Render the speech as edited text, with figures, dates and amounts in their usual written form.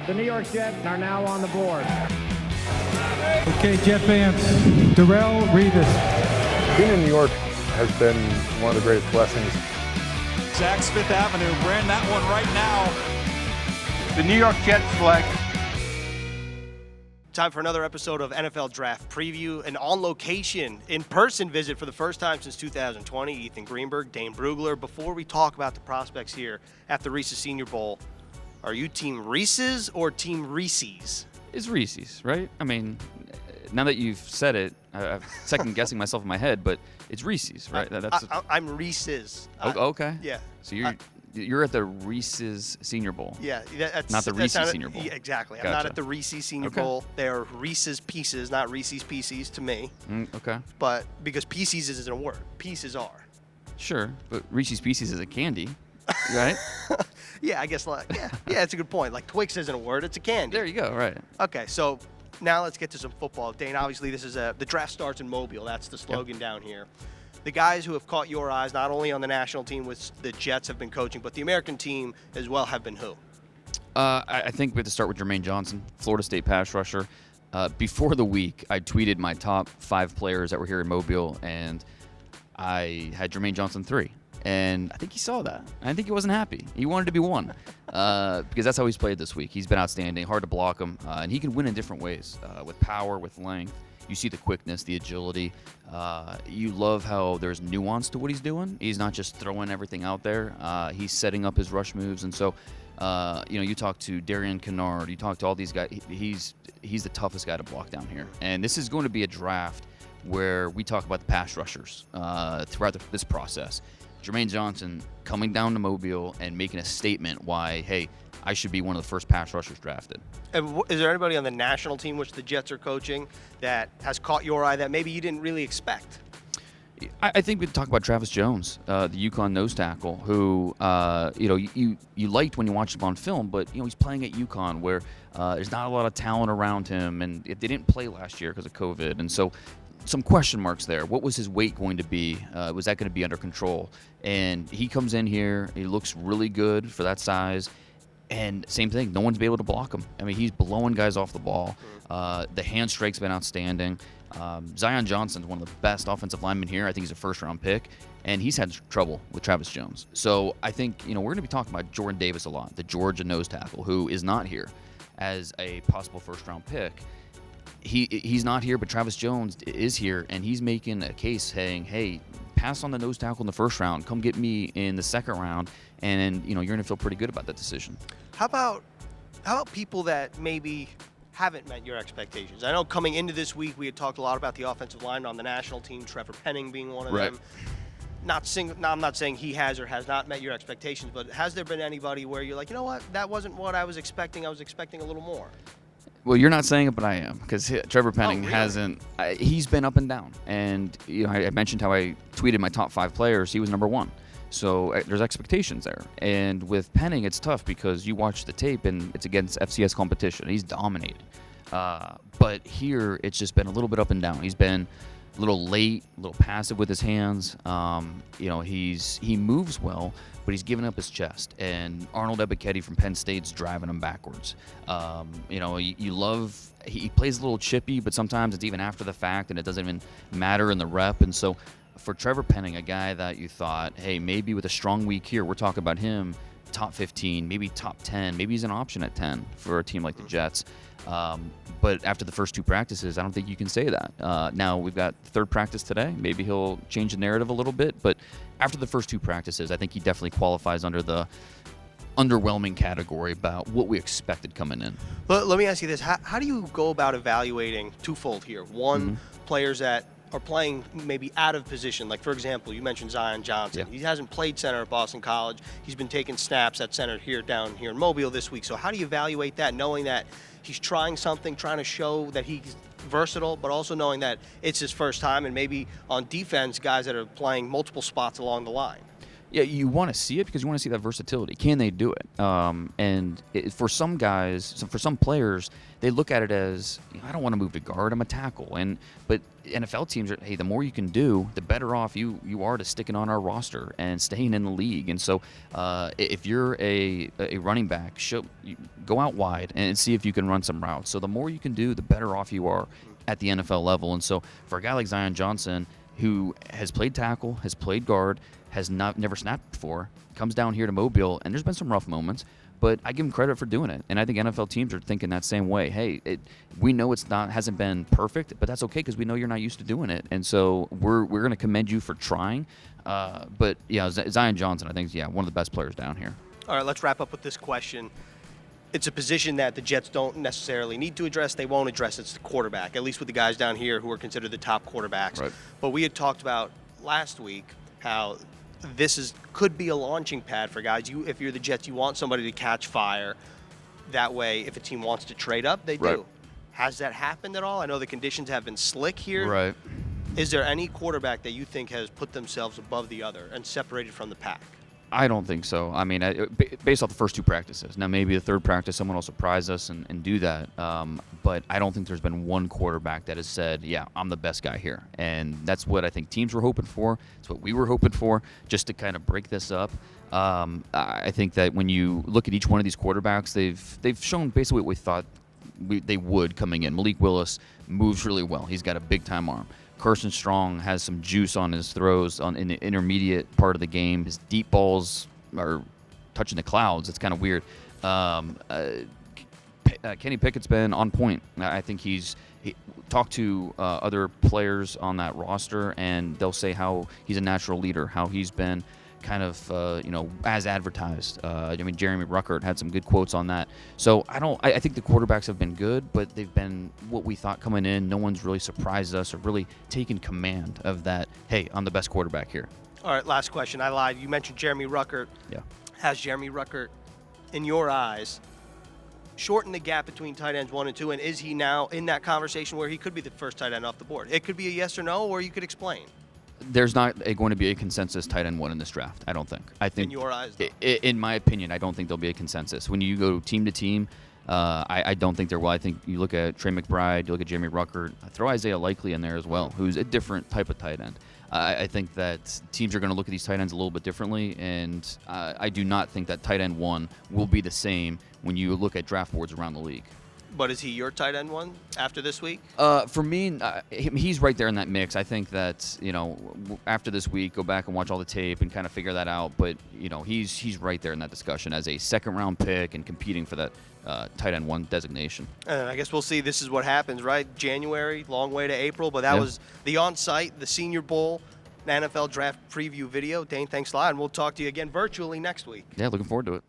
The New York Jets are now on the board. Okay, Jet fans, Darrell, read this. Being in New York has been one of the greatest blessings. Zach's Fifth Avenue ran that one right now. The New York Jets select. Time for another episode of NFL Draft Preview, an on-location, in-person visit for the first time since 2020. Ethan Greenberg, Dane Brugler. Before we talk about the prospects here at the Reese's Senior Bowl, are you Team Reese's or Team Reese's? It's Reese's, right? I mean, now that you've said it, I'm second-guessing myself in my head, but it's Reese's, right? I'm Reese's. Okay. Yeah. So you're at the Reese's Senior Bowl. Yeah, that's not the Reese's Senior Bowl. Yeah, exactly. Gotcha. I'm not at the Reese's Senior Bowl. They are Reese's Pieces, not Reese's Pieces to me. Okay. But because Pieces isn't a word, pieces are. Sure, but Reese's Pieces is a candy, right? Yeah, I guess yeah, it's a good point. Like Twix isn't a word, it's a candy. There you go, right. Okay, so now let's get to some football. Dane, obviously this is the draft starts in Mobile. That's the slogan down here. The guys who have caught your eyes, not only on the national team, which the Jets have been coaching, but the American team as well have been who? I think we have to start with Jermaine Johnson, Florida State pass rusher. Before the week, I tweeted my top 5 players that were here in Mobile, and I had Jermaine Johnson 3. And I think he saw that. I think he wasn't happy. He wanted to be 1 because that's how he's played this week. He's been outstanding, hard to block him, and he can win in different ways with power, with length. You see the quickness, the agility. You love how there's nuance to what he's doing. He's not just throwing everything out there. He's setting up his rush moves. And so, you talk to Darian Kennard, you talk to all these guys. He's the toughest guy to block down here. And this is going to be a draft where we talk about the pass rushers throughout this process. Jermaine Johnson coming down to Mobile and making a statement why, hey, I should be one of the first pass rushers drafted. And is there anybody on the national team, which the Jets are coaching, that has caught your eye that maybe you didn't really expect? I think we talk about Travis Jones, the UConn nose tackle, who you liked when you watched him on film, but he's playing at UConn where there's not a lot of talent around him, and they didn't play last year because of COVID, and so some question marks there. What was his weight going to be? Was that going to be under control? And he comes in here, he looks really good for that size. And same thing, no one's been able to block him. I mean, he's blowing guys off the ball. The hand strike's been outstanding. Zion Johnson's one of the best offensive linemen here. I think he's a first-round pick, and he's had trouble with Travis Jones. So I think, we're going to be talking about Jordan Davis a lot, the Georgia nose tackle, who is not here as a possible first-round pick. He's not here, but Travis Jones is here, and he's making a case saying, hey, pass on the nose tackle in the first round. Come get me in the second round, and you're going to feel pretty good about that decision. How about people that maybe haven't met your expectations? I know coming into this week, we had talked a lot about the offensive line on the national team, Trevor Penning being one of them. I'm not saying he has or has not met your expectations, but has there been anybody where you're like, you know what, that wasn't what I was expecting. I was expecting a little more. Well, you're not saying it, but I am, because Trevor Penning really? hasn't. He's been up and down, and I mentioned how I tweeted my top 5 players. He was number 1, so there's expectations there. And with Penning, it's tough because you watch the tape, and it's against FCS competition. He's dominating, but here it's just been a little bit up and down. He's been a little late, a little passive with his hands. He moves well, but he's giving up his chest. And Arnold Ebiketie from Penn State's driving him backwards. You love he plays a little chippy, but sometimes it's even after the fact, and it doesn't even matter in the rep. And so for Trevor Penning, a guy that you thought, hey, maybe with a strong week here, we're talking about him, top 15, maybe top 10, maybe he's an option at 10 for a team like the Jets. But after the first 2 practices, I don't think you can say that. Now we've got the 3rd practice today. Maybe he'll change the narrative a little bit. But after the first 2 practices, I think he definitely qualifies under the underwhelming category about what we expected coming in. Let me ask you this. How do you go about evaluating twofold here? One, players that are playing maybe out of position. Like, for example, you mentioned Zion Johnson. Yeah. He hasn't played center at Boston College. He's been taking snaps at center down here in Mobile this week. So how do you evaluate that, knowing that he's trying something, trying to show that he's versatile, but also knowing that it's his first time, and maybe on defense, guys that are playing multiple spots along the line? Yeah, you want to see it because you want to see that versatility. Can they do it? For some guys, for some players, they look at it as, I don't want to move to guard, I'm a tackle. But NFL teams are, hey, the more you can do, the better off you are to sticking on our roster and staying in the league. And so if you're a running back, go out wide and see if you can run some routes. So the more you can do, the better off you are at the NFL level. And so for a guy like Zion Johnson, who has played tackle, has played guard, has never snapped before, comes down here to Mobile, and there's been some rough moments, but I give him credit for doing it. And I think NFL teams are thinking that same way. Hey, we know hasn't been perfect, but that's okay because we know you're not used to doing it. And so we're going to commend you for trying. But yeah, Zion Johnson, I think, is one of the best players down here. All right, let's wrap up with this question. It's a position that the Jets don't necessarily need to address. They won't address. It's the quarterback, at least with the guys down here who are considered the top quarterbacks. Right. But we had talked about last week how this could be a launching pad for guys. If you're the Jets, you want somebody to catch fire. That way, if a team wants to trade up, they Right. do. Has that happened at all? I know the conditions have been slick here. Right. Is there any quarterback that you think has put themselves above the other and separated from the pack? I don't think so. I mean, based off the first two practices. Now, maybe the third practice, someone will surprise us and do that. But I don't think there's been one quarterback that has said, yeah, I'm the best guy here. And that's what I think teams were hoping for. It's what we were hoping for, just to kind of break this up. I think that when you look at each one of these quarterbacks, they've shown basically what we thought they would coming in. Malik Willis moves really well. He's got a big-time arm. Carson Strong has some juice on his throws in the intermediate part of the game. His deep balls are touching the clouds. It's kind of weird. Kenny Pickett's been on point. I think he talked to other players on that roster, and they'll say how he's a natural leader, how he's been kind of, as advertised. Jeremy Ruckert had some good quotes on that. So I think the quarterbacks have been good, but they've been what we thought coming in. No one's really surprised us or really taken command of that, hey, I'm the best quarterback here. All right, last question. I lied. You mentioned Jeremy Ruckert. Yeah. Has Jeremy Ruckert, in your eyes, shortened the gap between tight ends 1 and 2, and is he now in that conversation where he could be the first tight end off the board? It could be a yes or no, or you could explain. There's not going to be a consensus tight end 1 in this draft, I don't think. I think in your eyes, though? In my opinion, I don't think there'll be a consensus. When you go team to team, I don't think there will. I think you look at Trey McBride, you look at Jeremy Ruckert, throw Isaiah Likely in there as well, who's a different type of tight end. I think that teams are going to look at these tight ends a little bit differently, and I do not think that tight end 1 will be the same when you look at draft boards around the league. But is he your tight end 1 after this week? For me, he's right there in that mix. I think that, after this week, go back and watch all the tape and kind of figure that out. But, he's right there in that discussion as a second-round pick and competing for that tight end 1 designation. And I guess we'll see. This is what happens, right? January, long way to April. But that was the on-site, the Senior Bowl, NFL Draft preview video. Dane, thanks a lot. And we'll talk to you again virtually next week. Yeah, looking forward to it.